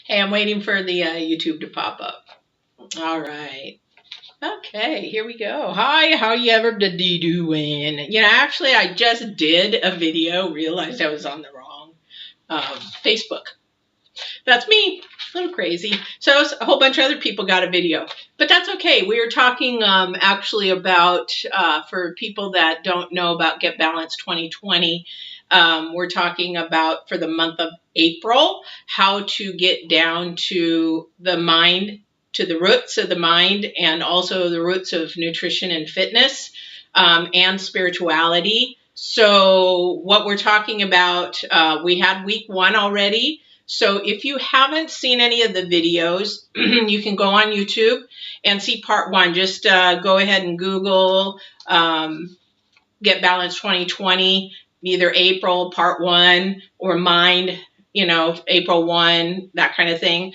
Hey, I'm waiting for the YouTube to pop up. All right. Okay, here we go. Hi, how you ever doing? Actually, I just did a video, realized I was on the wrong Facebook. That's me. A little crazy. So a whole bunch of other people got a video. But that's okay. We were talking actually about, for people that don't know about Get Balanced 2020, we're talking about for the month of April, how to get down to the mind, to the roots of the mind, and also the roots of nutrition and fitness and spirituality. So what we're talking about, we had week 1 already. So if you haven't seen any of the videos, you can go on YouTube and see part 1. Just go ahead and Google Get Balanced 2020, either April part 1 or Mind, April 1, that kind of thing.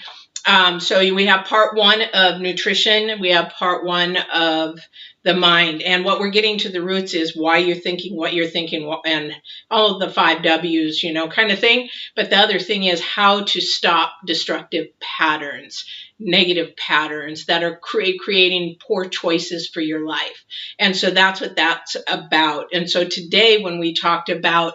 So we have part 1 of nutrition. We have part 1 of the mind. And what we're getting to the roots is why you're thinking what you're thinking, and all of the 5 W's, kind of thing. But the other thing is how to stop destructive patterns, negative patterns that are creating poor choices for your life. And so that's what that's about. And so today when we talked about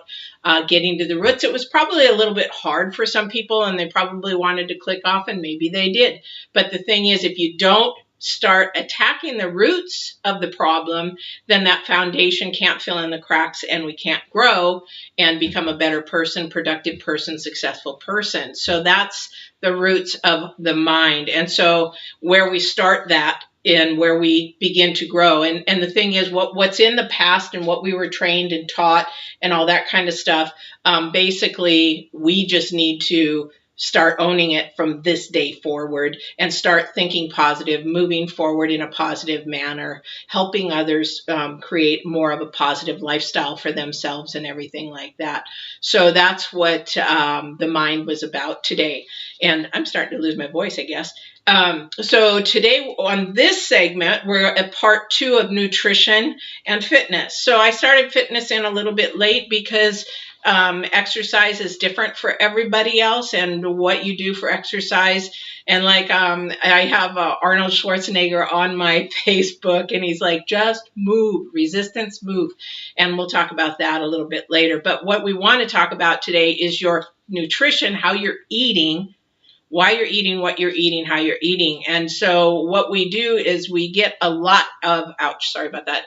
getting to the roots, it was probably a little bit hard for some people, and they probably wanted to click off, and maybe they did. But the thing is, if you don't start attacking the roots of the problem, then that foundation can't fill in the cracks, and we can't grow and become a better person, productive person, successful person. So that's the roots of the mind. And so where we start that and where we begin to grow. And the thing is, what's in the past and what we were trained and taught and all that kind of stuff, basically, we just need to start owning it from this day forward and start thinking positive, moving forward in a positive manner, helping others create more of a positive lifestyle for themselves and everything like that. So that's what the mind was about today. And I'm starting to lose my voice, I guess. So today on this segment, we're at part 2 of nutrition and fitness. So I started fitness in a little bit late because exercise is different for everybody else, and what you do for exercise. And like I have Arnold Schwarzenegger on my Facebook, and he's like, just move, resistance, move. And we'll talk about that a little bit later. But what we want to talk about today is your nutrition, how you're eating, why you're eating, what you're eating, how you're eating. And so what we do is we get a lot of,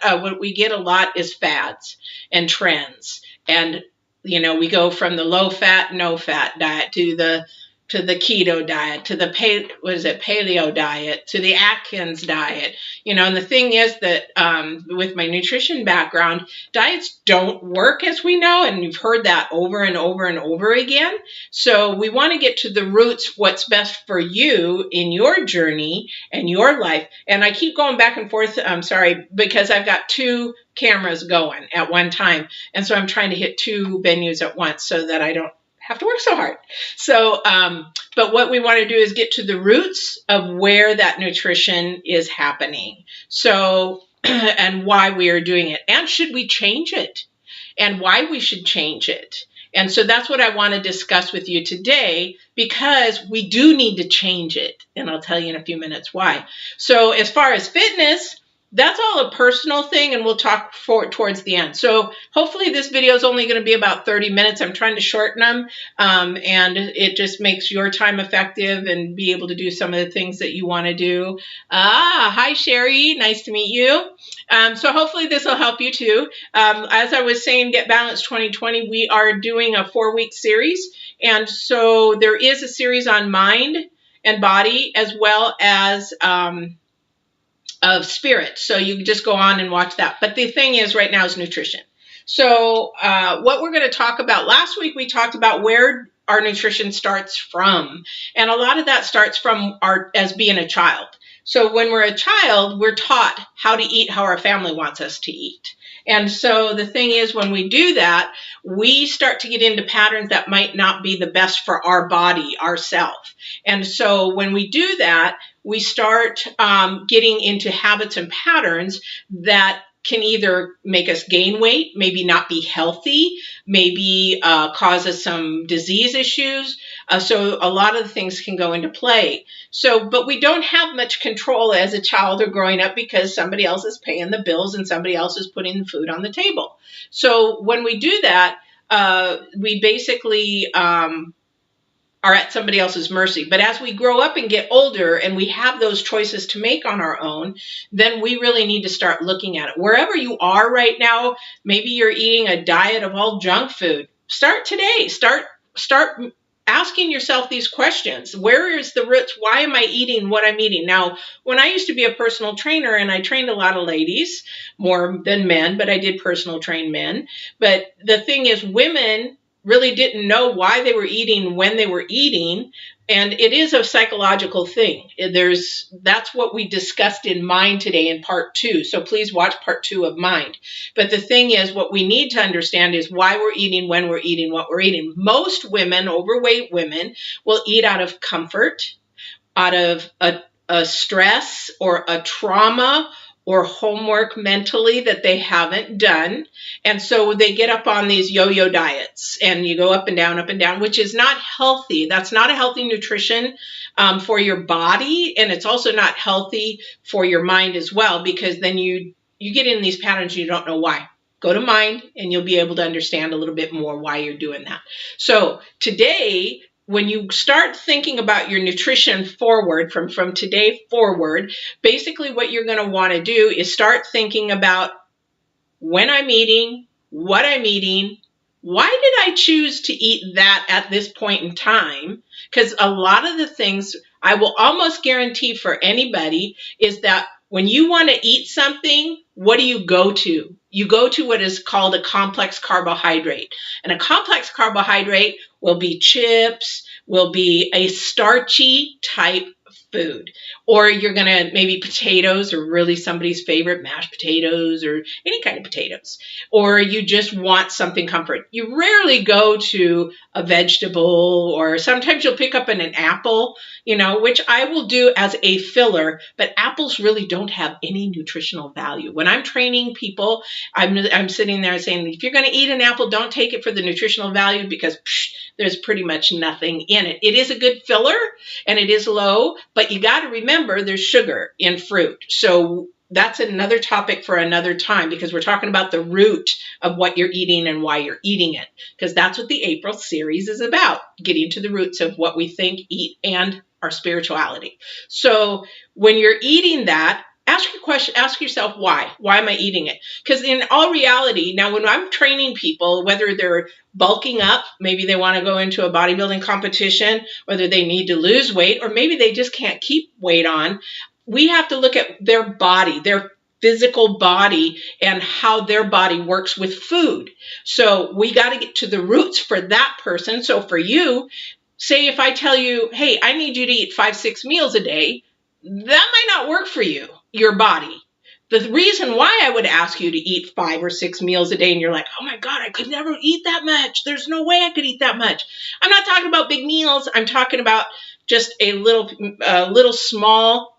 what we get a lot is fads and trends. And, we go from the low fat, no fat diet to the keto diet, to the paleo diet, to the Atkins diet, and the thing is that with my nutrition background, diets don't work, as we know, and you've heard that over and over and over again. So we want to get to the roots, what's best for you in your journey and your life. And I keep going back and forth, I'm sorry, because I've got 2 cameras going at one time. And so I'm trying to hit 2 venues at once so that I don't have to work so hard. So, but what we want to do is get to the roots of where that nutrition is happening. So, and why we are doing it, and should we change it, and why we should change it. And so that's what I want to discuss with you today, because we do need to change it. And I'll tell you in a few minutes why. So as far as fitness, that's all a personal thing, and we'll talk towards the end. So hopefully this video is only going to be about 30 minutes. I'm trying to shorten them, and it just makes your time effective and be able to do some of the things that you want to do. Hi, Sherry. Nice to meet you. So hopefully this will help you too. As I was saying, Get Balanced 2020, we are doing a 4-week series. And so there is a series on mind and body, as well as of spirit. So you can just go on and watch that. But the thing is right now is nutrition. So what we're going to talk about, last week we talked about where our nutrition starts from. And a lot of that starts from as being a child. So when we're a child, we're taught how to eat how our family wants us to eat. And so the thing is, when we do that, we start to get into patterns that might not be the best for our body, ourself. And so when we do that, we start getting into habits and patterns that can either make us gain weight, maybe not be healthy, maybe cause us some disease issues, So a lot of the things can go into play. So, but we don't have much control as a child or growing up because somebody else is paying the bills and somebody else is putting the food on the table. So when we do that, we basically are at somebody else's mercy. But as we grow up and get older and we have those choices to make on our own, then we really need to start looking at it. Wherever you are right now, maybe you're eating a diet of all junk food. Start today. Start asking yourself these questions. Where is the roots? Why am I eating what I'm eating? Now, when I used to be a personal trainer, and I trained a lot of ladies, more than men, but I did personal train men. But the thing is, women really didn't know why they were eating when they were eating, and it is a psychological thing. That's what we discussed in Mind today in part 2, so please watch part 2 of Mind. But the thing is, what we need to understand is why we're eating, when we're eating, what we're eating. Most women, overweight women, will eat out of comfort, out of a stress or a trauma or homework mentally that they haven't done. And so they get up on these yo-yo diets and you go up and down, which is not healthy. That's not a healthy nutrition for your body. And it's also not healthy for your mind as well, because then you get in these patterns and you don't know why. Go to Mind and you'll be able to understand a little bit more why you're doing that. So today, when you start thinking about your nutrition forward, from today forward, basically what you're going to want to do is start thinking about when I'm eating, what I'm eating, why did I choose to eat that at this point in time? Because a lot of the things I will almost guarantee for anybody is that when you want to eat something, what do you go to? You go to what is called a complex carbohydrate. And a complex carbohydrate will be chips, will be a starchy type food. Or you're going to, maybe potatoes are really somebody's favorite, mashed potatoes or any kind of potatoes. Or you just want something comfort. You rarely go to a vegetable, or sometimes you'll pick up an apple, which I will do as a filler, but apples really don't have any nutritional value. When I'm training people, I'm sitting there saying, if you're going to eat an apple, don't take it for the nutritional value, because there's pretty much nothing in it. It is a good filler and it is low, but you got to remember there's sugar in fruit. So that's another topic for another time, because we're talking about the root of what you're eating and why you're eating it, because that's what the April series is about, getting to the roots of what we think, eat, and our spirituality. So when you're eating that, ask yourself why. Why am I eating it? Because in all reality, now when I'm training people, whether they're bulking up, maybe they want to go into a bodybuilding competition, whether they need to lose weight, or maybe they just can't keep weight on, we have to look at their body, their physical body, and how their body works with food. So we got to get to the roots for that person. So for you, say if I tell you, hey, I need you to eat 5-6 meals a day, that might not work for you, your body. The reason why I would ask you to eat 5 or 6 meals a day and you're like, oh my God, I could never eat that much. There's no way I could eat that much. I'm not talking about big meals. I'm talking about just a little small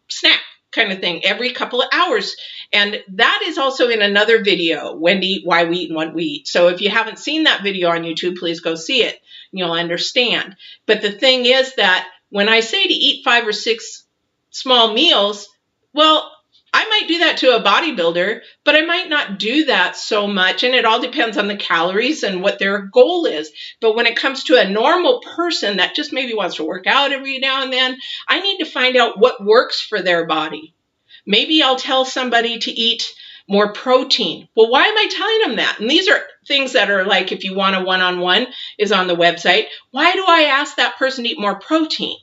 snack kind of thing every couple of hours. And that is also in another video, when to eat, why we eat, and what we eat. So if you haven't seen that video on YouTube, please go see it and you'll understand. But the thing is that when I say to eat 5 or 6 small meals, well, I might do that to a bodybuilder, but I might not do that so much. And it all depends on the calories and what their goal is. But when it comes to a normal person that just maybe wants to work out every now and then, I need to find out what works for their body. Maybe I'll tell somebody to eat more protein. Well, why am I telling them that? And these are things that are like, if you want a one-on-one, is on the website. Why do I ask that person to eat more protein?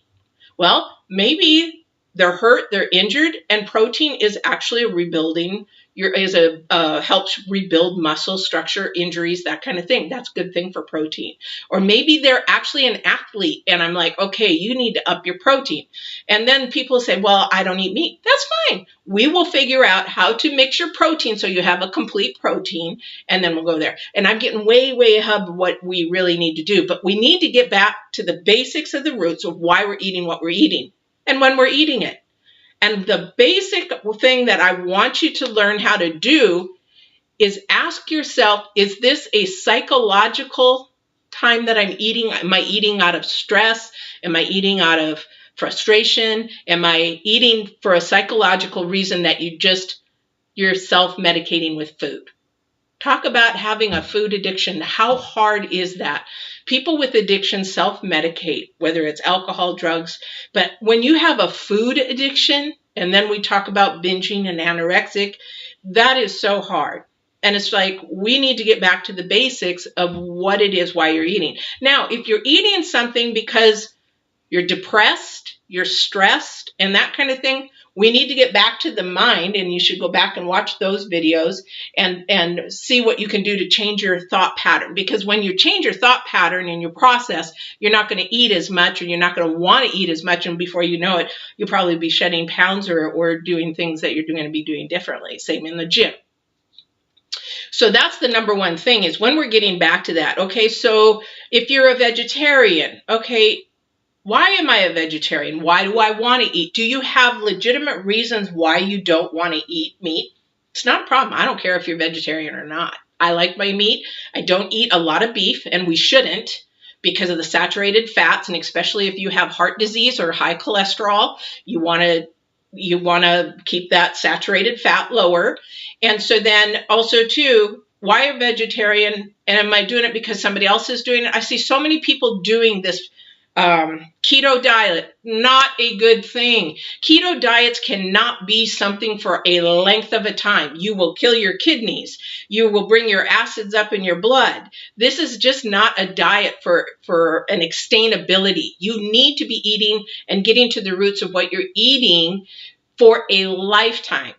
Well, maybe they're hurt, they're injured, and protein is actually helps rebuild muscle structure, injuries, that kind of thing. That's a good thing for protein. Or maybe they're actually an athlete, and I'm like, okay, you need to up your protein. And then people say, well, I don't eat meat. That's fine. We will figure out how to mix your protein so you have a complete protein, and then we'll go there. And I'm getting way, way ahead of what we really need to do, but we need to get back to the basics of the roots of why we're eating what we're eating and when we're eating it. And the basic thing that I want you to learn how to do is ask yourself, is this a psychological time that I'm eating? Am I eating out of stress? Am I eating out of frustration? Am I eating for a psychological reason that you're self-medicating with food? Talk about having a food addiction. How hard is that? People with addiction self-medicate, whether it's alcohol, drugs. But when you have a food addiction, and then we talk about binging and anorexic, that is so hard. And it's like, we need to get back to the basics of what it is, why you're eating. Now, if you're eating something because you're depressed, you're stressed, and that kind of thing, we need to get back to the mind, and you should go back and watch those videos and see what you can do to change your thought pattern. Because when you change your thought pattern and your process, you're not going to eat as much, or you're not going to want to eat as much, and before you know it, you'll probably be shedding pounds or doing things that you're going to be doing differently. Same in the gym. So that's the number one thing, is when we're getting back to that. Okay, so if you're a vegetarian, okay, why am I a vegetarian? Why do I want to eat? Do you have legitimate reasons why you don't want to eat meat? It's not a problem. I don't care if you're vegetarian or not. I like my meat. I don't eat a lot of beef, and we shouldn't, because of the saturated fats, and especially if you have heart disease or high cholesterol, you want to keep that saturated fat lower. And so then also too, why a vegetarian? And am I doing it because somebody else is doing it? I see so many people doing this keto diet. Not a good thing. Keto diets cannot be something for a length of a time. You will kill your kidneys. You will bring your acids up in your blood. This is just not a diet for an sustainability. You need to be eating and getting to the roots of what you're eating for a lifetime.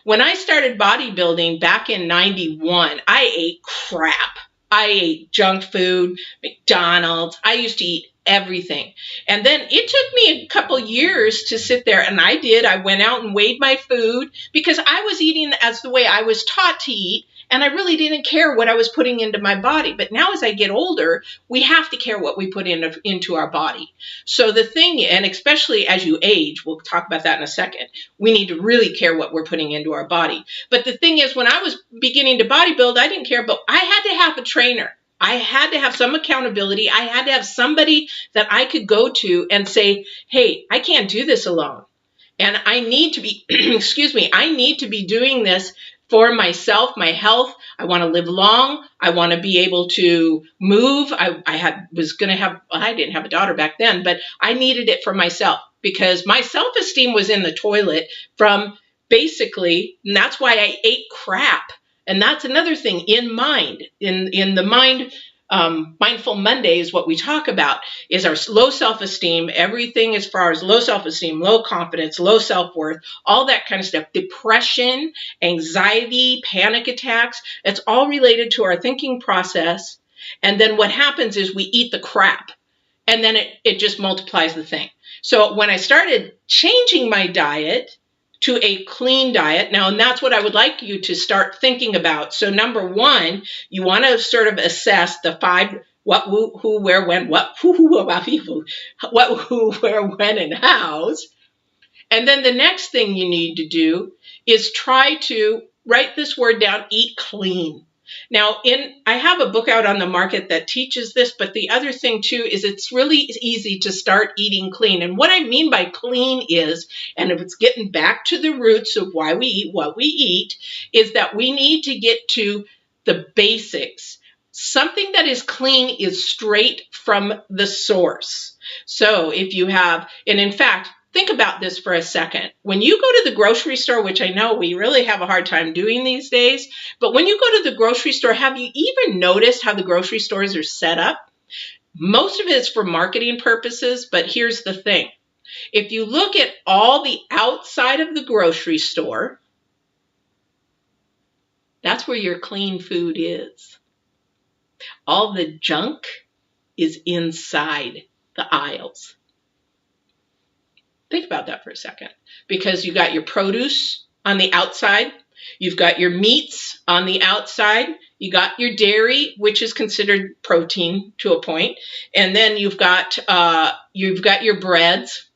When I started bodybuilding back in 91, I ate crap. I ate junk food, McDonald's. I used to eat everything. And then it took me a couple years to sit there, and I went out and weighed my food, because I was eating as the way I was taught to eat, and I really didn't care what I was putting into my body. But now as I get older, we have to care what we put into our body. So the thing, and especially as you age, we'll talk about that in a second, we need to really care what we're putting into our body. But the thing is, when I was beginning to bodybuild, I didn't care, but I had to have a trainer. I had to have some accountability. I had to have somebody that I could go to and say, hey, I can't do this alone. And I need to be, I need to be doing this for myself, my health. I want to live long. I want to be able to move. I didn't have a daughter back then, but I needed it for myself, because my self-esteem was in the toilet from basically, and that's why I ate crap. And that's another thing in mind, in the mind. Mindful Monday is what we talk about, is our low self-esteem, everything as far as low self-esteem, low confidence, low self-worth, all that kind of stuff, depression, anxiety, panic attacks. It's all related to our thinking process. And then what happens is we eat the crap, and then it just multiplies the thing. So when I started changing my diet to a clean diet. Now, and that's what I would like you to start thinking about. So number one, you want to sort of assess the 5 what, who, where, when, what, who, about people, what, who, where, when, and hows. And then the next thing you need to do is try to write this word down, eat clean. Now, I have a book out on the market that teaches this, but the other thing too is it's really easy to start eating clean. And what I mean by clean is, and if it's getting back to the roots of why we eat what we eat, is that we need to get to the basics. Something that is clean is straight from the source. So if you have, and in fact, think about this for a second. When you go to the grocery store, which I know we really have a hard time doing these days, but when you go to the grocery store, have you even noticed how the grocery stores are set up? Most of it is for marketing purposes, but here's the thing. If you look at all the outside of the grocery store, that's where your clean food is. All the junk is inside the aisles. Think about that for a second, because you got your produce on the outside, you've got your meats on the outside, you got your dairy, which is considered protein to a point, and then you've got your breads.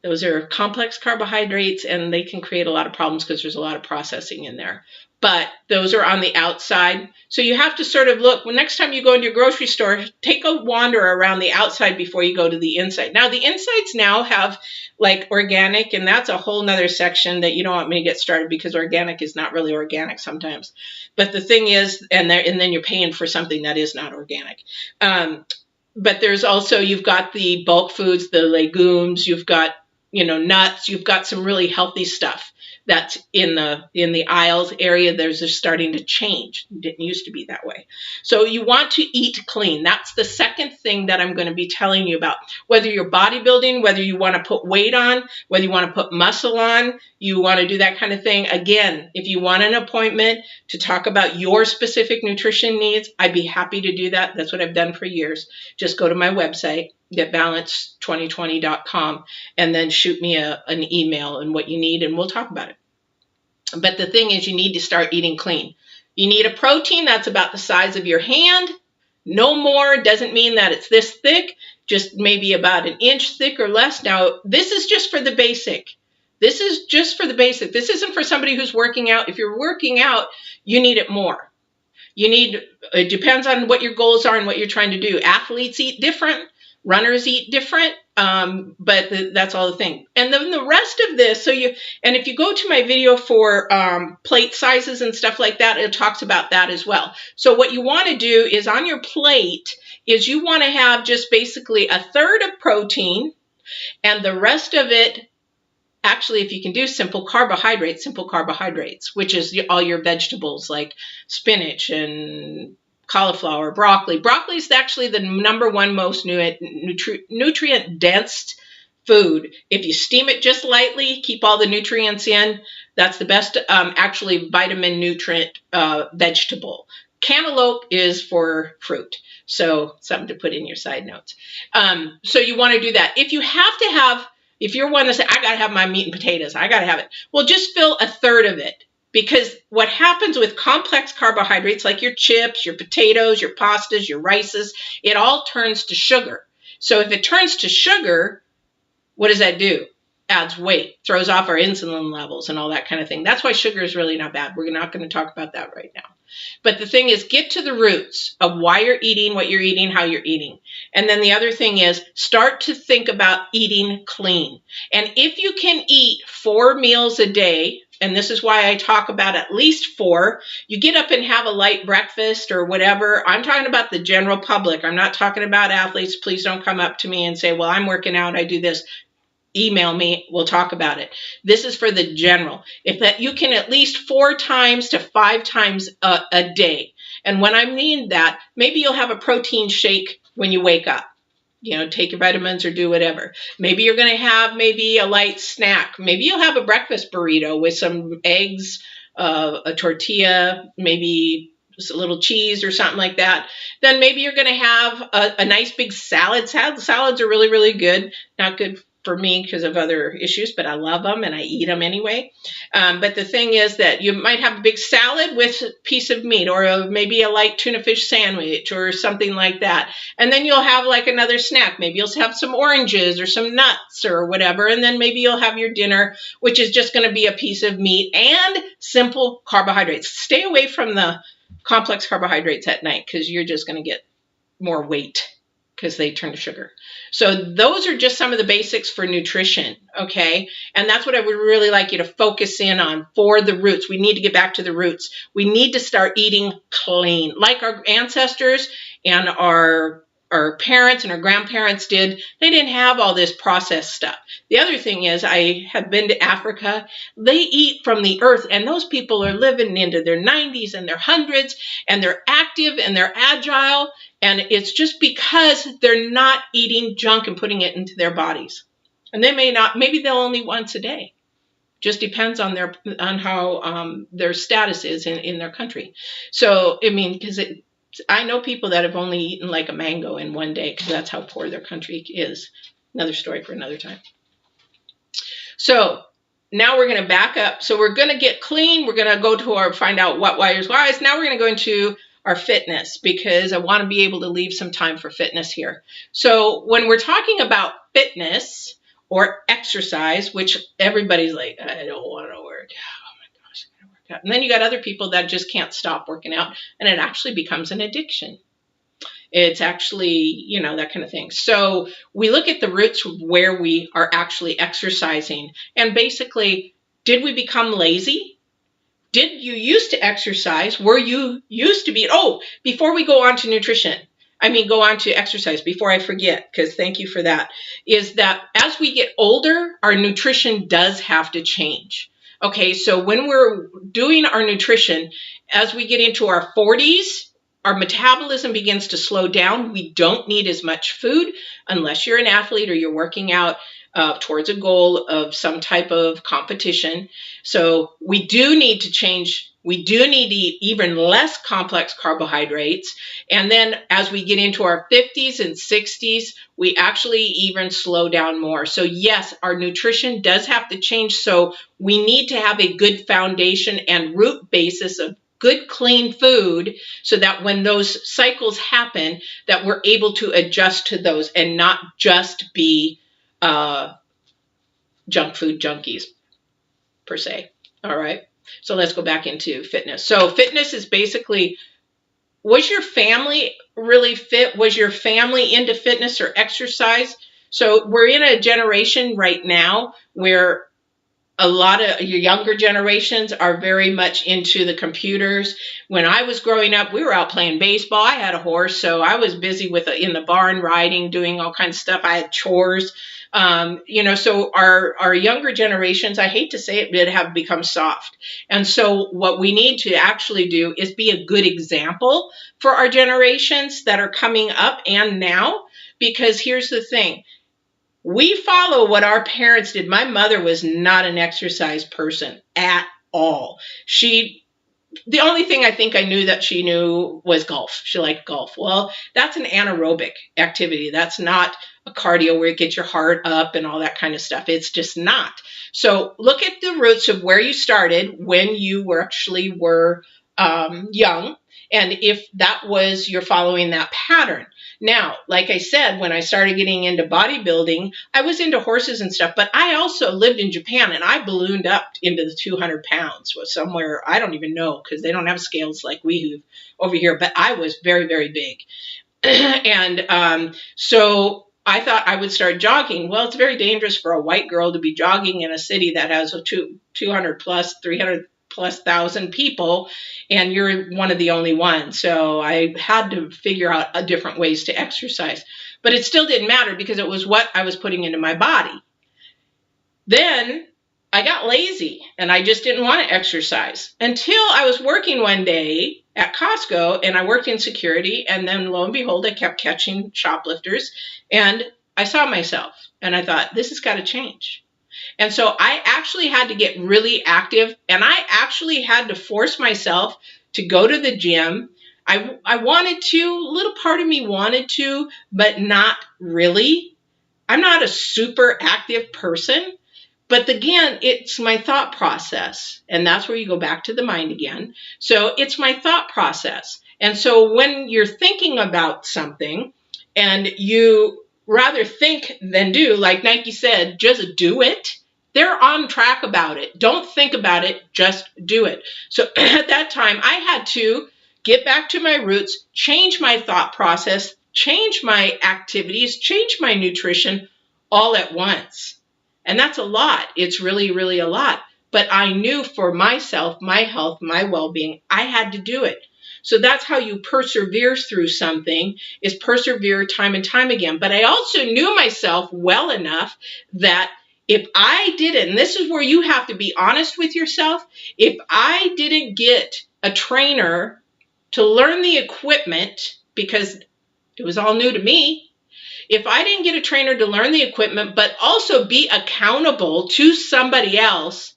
Those are complex carbohydrates, and they can create a lot of problems because there's a lot of processing in there. but those are on the outside. So you have to sort of look, well, next time you go into your grocery store, take a wander around the outside before you go to the inside. Now, the insides now have like organic, and that's a whole nother section that you don't want me to get started, because organic is not really organic sometimes. But the thing is, and then you're paying for something that is not organic. But there's also, you've got the bulk foods, the legumes, you've got, nuts, you've got some really healthy stuff that's in the aisles area. There's just starting to change. It didn't used to be that way. So you want to eat clean. That's the second thing that I'm going to be telling you about. Whether you're bodybuilding, whether you want to put weight on, whether you want to put muscle on, you want to do that kind of thing. Again, if you want an appointment to talk about your specific nutrition needs, I'd be happy to do that. That's what I've done for years. Just go to my website, getbalance2020.com, and then shoot me an email and what you need, and we'll talk about it. But the thing is, you need to start eating clean. You need a protein that's about the size of your hand. No more. Doesn't mean that it's this thick, just maybe about an inch thick or less. Now, this is just for the basic. This is just for the basic. This isn't for somebody who's working out. If you're working out, you need it more. It depends on what your goals are and what you're trying to do. Athletes eat different. Runners eat different, but that's all the thing. And then the rest of this, and if you go to my video for plate sizes and stuff like that, it talks about that as well. So what you want to do is on your plate is you want to have just basically a third of protein, and the rest of it, actually, if you can do simple carbohydrates, which is all your vegetables like spinach and cauliflower, broccoli. Broccoli is actually the number one most nutrient-dense food. If you steam it just lightly, keep all the nutrients in, that's the best actually vitamin nutrient vegetable. Cantaloupe is for fruit. So something to put in your side notes. So you want to do that. If you're one to say, I got to have my meat and potatoes, I got to have it. Well, just fill a third of it. Because what happens with complex carbohydrates, like your chips, your potatoes, your pastas, your rices, it all turns to sugar. So if it turns to sugar, what does that do? Adds weight, throws off our insulin levels and all that kind of thing. That's why sugar is really not bad. We're not going to talk about that right now. But the thing is, get to the roots of why you're eating, what you're eating, how you're eating. And then the other thing is, start to think about eating clean. And if you can eat 4 meals a day, and this is why I talk about at least 4. You get up and have a light breakfast or whatever. I'm talking about the general public. I'm not talking about athletes. Please don't come up to me and say, well, I'm working out, I do this. Email me, we'll talk about it. This is for the general. If that you can at least 4 times to 5 times a day. And when I mean that, maybe you'll have a protein shake when you wake up. Take your vitamins or do whatever. Maybe you're going to have maybe a light snack. Maybe you'll have a breakfast burrito with some eggs, a tortilla, maybe just a little cheese or something like that. Then maybe you're going to have a nice big salad. Salads are really, really good. Not good for me because of other issues, but I love them and I eat them anyway. But the thing is that you might have a big salad with a piece of meat, or maybe a light tuna fish sandwich or something like that. And then you'll have like another snack. Maybe you'll have some oranges or some nuts or whatever. And then maybe you'll have your dinner, which is just going to be a piece of meat and simple carbohydrates. Stay away from the complex carbohydrates at night, because you're just going to get more weight because they turn to sugar. So those are just some of the basics for nutrition, okay? And that's what I would really like you to focus in on for the roots. We need to get back to the roots. We need to start eating clean, like our ancestors and our parents and our grandparents did. They didn't have all this processed stuff. The other thing is, I have been to Africa. They eat from the earth, and those people are living into their 90s and their 100s, and they're active and they're agile. And it's just because they're not eating junk and putting it into their bodies. And they may not, maybe they'll only once a day. Just depends on how their status is in their country. So, I mean, because I know people that have only eaten like a mango in one day, because that's how poor their country is. Another story for another time. So now we're going to back up. So we're going to get clean. We're going to go to find out what wires wise. Now we're going to go into our fitness, because I want to be able to leave some time for fitness here. So when we're talking about fitness or exercise, which everybody's like, I don't want to work. Oh my gosh, I'm going to work out. And then you got other people that just can't stop working out, and it actually becomes an addiction. It's actually, that kind of thing. So we look at the roots where we are actually exercising. And basically, did we become lazy? Did you used to exercise? Were you used to be? Oh, before we go on to nutrition, go on to exercise, before I forget, because thank you for that, is that as we get older, our nutrition does have to change. Okay, so when we're doing our nutrition, as we get into our 40s, our metabolism begins to slow down. We don't need as much food unless you're an athlete or you're working out towards a goal of some type of competition. So we do need to change. We do need to eat even less complex carbohydrates. And then as we get into our 50s and 60s, we actually even slow down more. So yes, our nutrition does have to change. So we need to have a good foundation and root basis of good, clean food, so that when those cycles happen, that we're able to adjust to those and not just be junk food junkies, per se. All right. So let's go back into fitness. So fitness is basically, was your family really fit? Was your family into fitness or exercise? So we're in a generation right now where a lot of your younger generations are very much into the computers. When I was growing up, we were out playing baseball. I had a horse, so I was busy in the barn riding, doing all kinds of stuff. I had chores. So our younger generations, I hate to say it, but have become soft. And so what we need to actually do is be a good example for our generations that are coming up and now, because here's the thing. We follow what our parents did. My mother was not an exercise person at all. The only thing I think I knew that she knew was golf. She liked golf. Well, that's an anaerobic activity. That's not a cardio where it gets your heart up and all that kind of stuff. It's just not. So look at the roots of where you started when you were young, and if that was, you're following that pattern. Now, like I said, when I started getting into bodybuilding, I was into horses and stuff, but I also lived in Japan, and I ballooned up into the 200 pounds, was somewhere, I don't even know, because they don't have scales like we do over here, but I was very, very big. And so I thought I would start jogging. Well, it's very dangerous for a white girl to be jogging in a city that has 200 plus, 300 plus thousand people, and you're one of the only ones. So I had to figure out different ways to exercise, but it still didn't matter because it was what I was putting into my body. Then I got lazy and I just didn't want to exercise until I was working one day at Costco, and I worked in security, and then lo and behold, I kept catching shoplifters, and I saw myself and I thought, this has got to change. And so I actually had to get really active, and I actually had to force myself to go to the gym. I wanted to, a little part of me wanted to, but not really. I'm not a super active person, but again, it's my thought process, and that's where you go back to the mind again. So it's my thought process. And so when you're thinking about something and you rather think than do, like Nike said, just do it. They're on track about it. Don't think about it, just do it. So at that time, I had to get back to my roots, change my thought process, change my activities, change my nutrition all at once. And that's a lot. It's really, really a lot. But I knew for myself, my health, my well-being, I had to do it. So that's how you persevere through something, is persevere time and time again. But I also knew myself well enough that if I didn't, and this is where you have to be honest with yourself, if I didn't get a trainer to learn the equipment, because it was all new to me, if I didn't get a trainer to learn the equipment, but also be accountable to somebody else,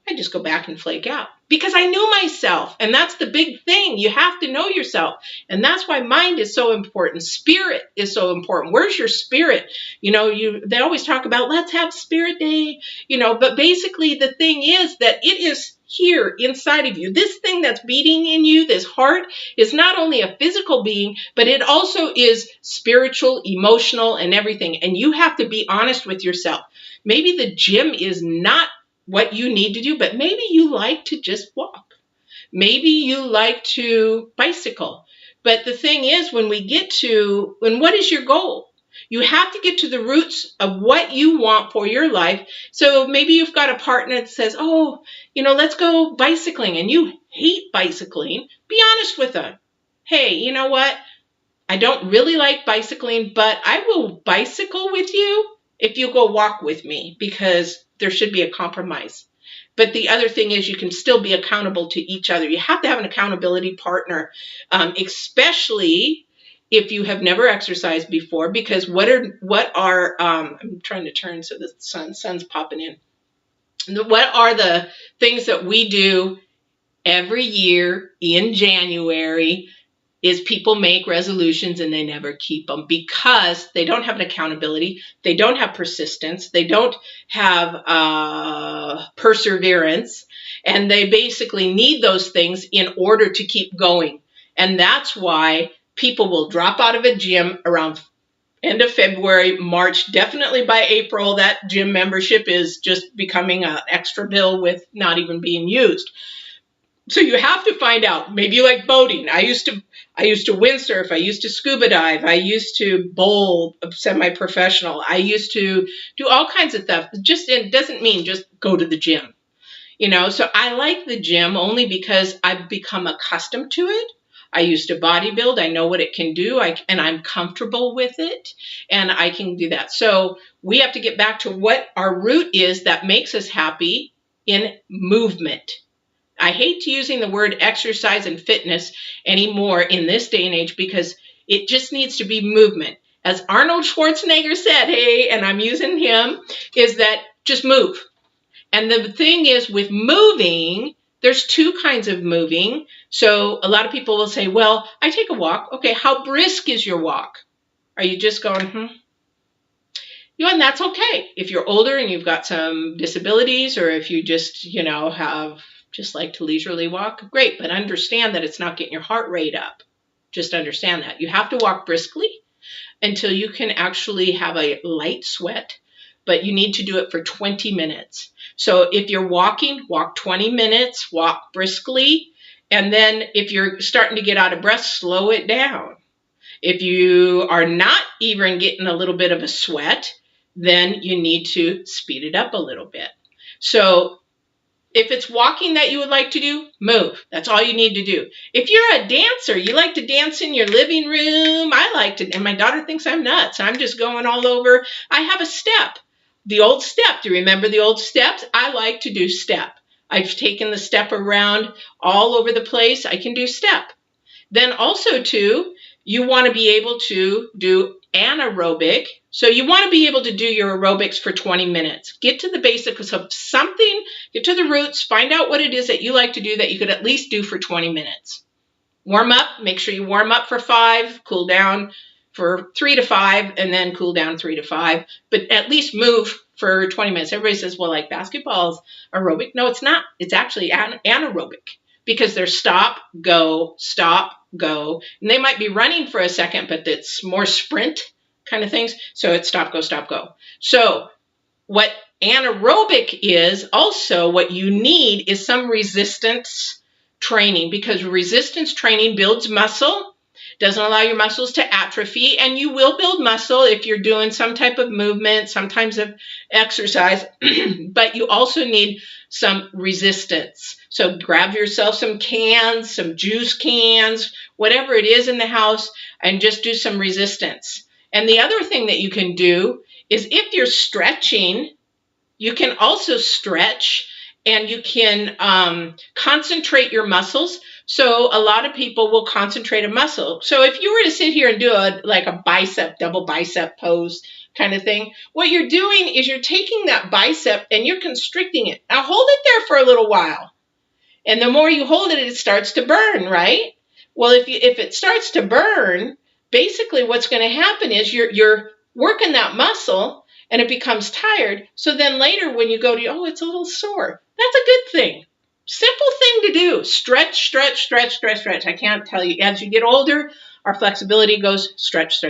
I just go back and flake out because I knew myself. And that's the big thing. You have to know yourself. And that's why mind is so important. Spirit is so important. Where's your spirit? They always talk about, let's have spirit day, but basically the thing is that it is here inside of you. This thing that's beating in you, this heart, is not only a physical being, but it also is spiritual, emotional, and everything. And you have to be honest with yourself. Maybe the gym is not what you need to do, but maybe you like to just walk. Maybe you like to bicycle. But the thing is, when what is your goal? You have to get to the roots of what you want for your life. So maybe you've got a partner that says, oh, let's go bicycling, and you hate bicycling. Be honest with them. Hey, you know what? I don't really like bicycling, but I will bicycle with you if you go walk with me, because there should be a compromise. But the other thing is, you can still be accountable to each other. You have to have an accountability partner, especially if you have never exercised before, because I'm trying to turn so the sun's popping in. What are the things that we do every year in January is people make resolutions and they never keep them because they don't have an accountability, they don't have persistence, they don't have perseverance, and they basically need those things in order to keep going. And that's why people will drop out of a gym around end of February, March. Definitely by April, that gym membership is just becoming an extra bill with not even being used. So you have to find out. Maybe you like boating. I used to windsurf. I used to scuba dive. I used to bowl semi-professional. I used to do all kinds of stuff. It doesn't mean just go to the gym. So I like the gym only because I've become accustomed to it. I used to bodybuild. I know what it can do, and I'm comfortable with it, and I can do that. So we have to get back to what our root is that makes us happy in movement. I hate using the word exercise and fitness anymore in this day and age because it just needs to be movement. As Arnold Schwarzenegger said, hey, and I'm using him, is that just move. And the thing is with moving, there's two kinds of moving. So a lot of people will say, well, I take a walk. Okay, how brisk is your walk? Are you just going, and that's okay. If you're older and you've got some disabilities, or if you just, have just like to leisurely walk, great. But understand that it's not getting your heart rate up. Just understand that. You have to walk briskly until you can actually have a light sweat, but you need to do it for 20 minutes. So if you're walking, walk 20 minutes, walk briskly. And then if you're starting to get out of breath, slow it down. If you are not even getting a little bit of a sweat, then you need to speed it up a little bit. So if it's walking that you would like to do, move. That's all you need to do. If you're a dancer, you like to dance in your living room. I like to, and my daughter thinks I'm nuts. I'm just going all over. I have a step. The old step. Do you remember the old steps? I like to do step. I've taken the step around all over the place. I can do step. Then also too, you want to be able to do anaerobic. So you want to be able to do your aerobics for 20 minutes. Get to the basics of something, get to the roots, find out what it is that you like to do that you could at least do for 20 minutes. Warm up, make sure you warm up for 5, cool down for 3 to 5, and then cool down 3 to 5. But at least move for 20 minutes. Everybody says, well, like basketball's aerobic. No, it's not. It's actually anaerobic because they're stop, go, and they might be running for a second, but it's more sprint kind of things. So it's stop, go. So what anaerobic is, also what you need is some resistance training, because resistance training builds muscle, doesn't allow your muscles to atrophy, and you will build muscle if you're doing some type of movement, sometimes of exercise, but you also need some resistance. So grab yourself some cans, some juice cans, whatever it is in the house, and just do some resistance. And the other thing that you can do is if you're stretching, you can also stretch and you can concentrate your muscles. So a lot of people will concentrate a muscle. So if you were to sit here and do a bicep, double bicep pose kind of thing, what you're doing is you're taking that bicep and you're constricting it. Now hold it there for a little while. And the more you hold it, it starts to burn, right? Well, if it starts to burn, basically what's going to happen is you're working that muscle and it becomes tired. So then later when you go to, it's a little sore. That's a good thing. Simple thing to do. Stretch. I can't tell you. As you get older, our flexibility goes stretch.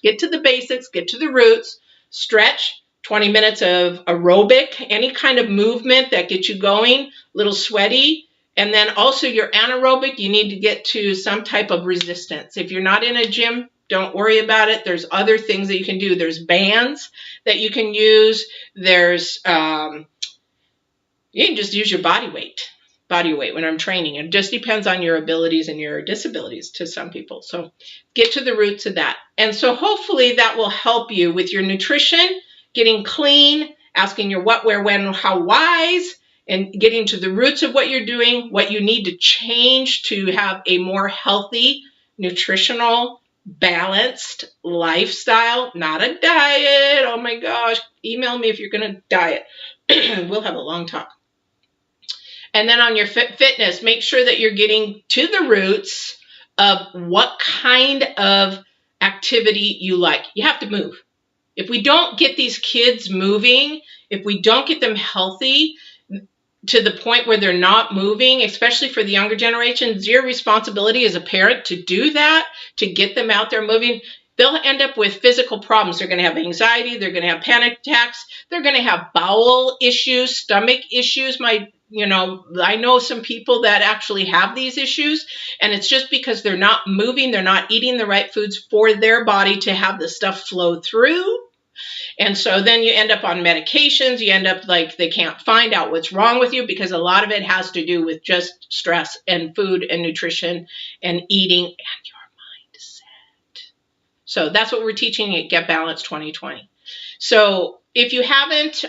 Get to the basics, get to the roots, stretch, 20 minutes of aerobic, any kind of movement that gets you going, a little sweaty. And then also your anaerobic, you need to get to some type of resistance. If you're not in a gym, don't worry about it. There's other things that you can do. There's bands that you can use. There's, you can just use your body weight when I'm training. It just depends on your abilities and your disabilities to some people. So get to the roots of that. And so hopefully that will help you with your nutrition, getting clean, asking your what, where, when, how, whys, and getting to the roots of what you're doing, what you need to change to have a more healthy, nutritional, balanced lifestyle, not a diet. Oh my gosh, email me if you're going to diet. We'll have a long talk. And then on your fitness, make sure that you're getting to the roots of what kind of activity you like. You have to move. If we don't get these kids moving, if we don't get them healthy to the point where they're not moving, especially for the younger generation, it's your responsibility as a parent to do that, to get them out there moving. They'll end up with physical problems. They're going to have anxiety. They're going to have panic attacks. They're going to have bowel issues, stomach issues. I know some people that actually have these issues, and it's just because they're not moving. They're not eating the right foods for their body to have the stuff flow through. And so then you end up on medications. You end up like they can't find out what's wrong with you because a lot of it has to do with just stress and food and nutrition and eating and your mindset. So that's what we're teaching at Get Balanced 2020. So if you haven't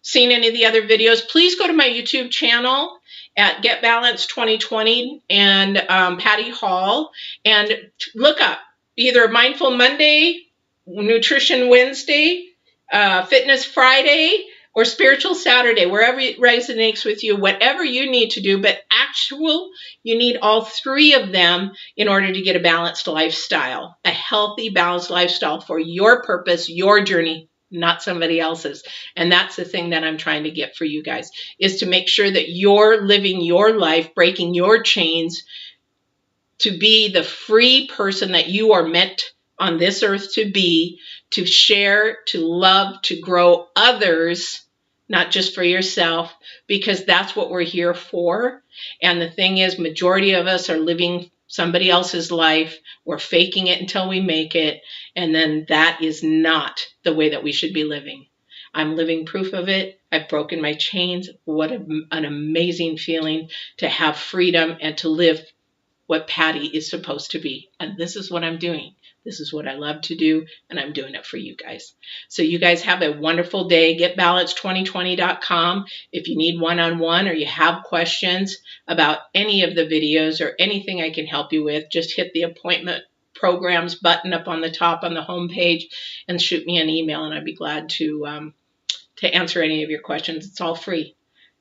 seen any of the other videos, please go to my YouTube channel at Get Balanced 2020 and Patty Hall and look up either Mindful Monday, Nutrition Wednesday, Fitness Friday, or Spiritual Saturday, wherever it resonates with you, whatever you need to do. But you need all three of them in order to get a balanced lifestyle, a healthy, balanced lifestyle for your purpose, your journey, not somebody else's. And that's the thing that I'm trying to get for you guys, is to make sure that you're living your life, breaking your chains to be the free person that you are meant on this earth to be, to share, to love, to grow others, not just for yourself, because that's what we're here for. And the thing is, majority of us are living somebody else's life. We're faking it until we make it. And then that is not the way that we should be living. I'm living proof of it. I've broken my chains. What an amazing feeling to have freedom and to live what Patty is supposed to be. And this is what I'm doing. This is what I love to do, and I'm doing it for you guys. So you guys have a wonderful day. GetBalanced2020.com. If you need one-on-one or you have questions about any of the videos or anything I can help you with, just hit the appointment programs button up on the top on the home page and shoot me an email, and I'd be glad to answer any of your questions. It's all free.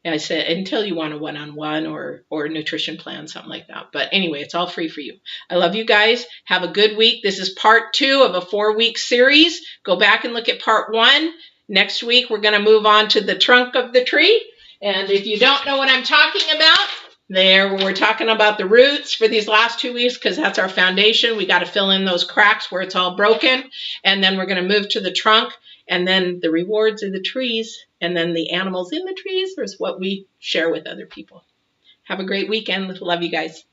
I said, until you want a one-on-one or a nutrition plan, something like that. But anyway, it's all free for you. I love you guys. Have a good week. This is part 2 of a 4-week series. Go back and look at part 1. Next week, we're going to move on to the trunk of the tree. And if you don't know what I'm talking about, we're talking about the roots for these last 2 weeks because that's our foundation. We got to fill in those cracks where it's all broken. And then we're going to move to the trunk. And then the rewards are the trees. And then the animals in the trees is what we share with other people. Have a great weekend. Love you guys.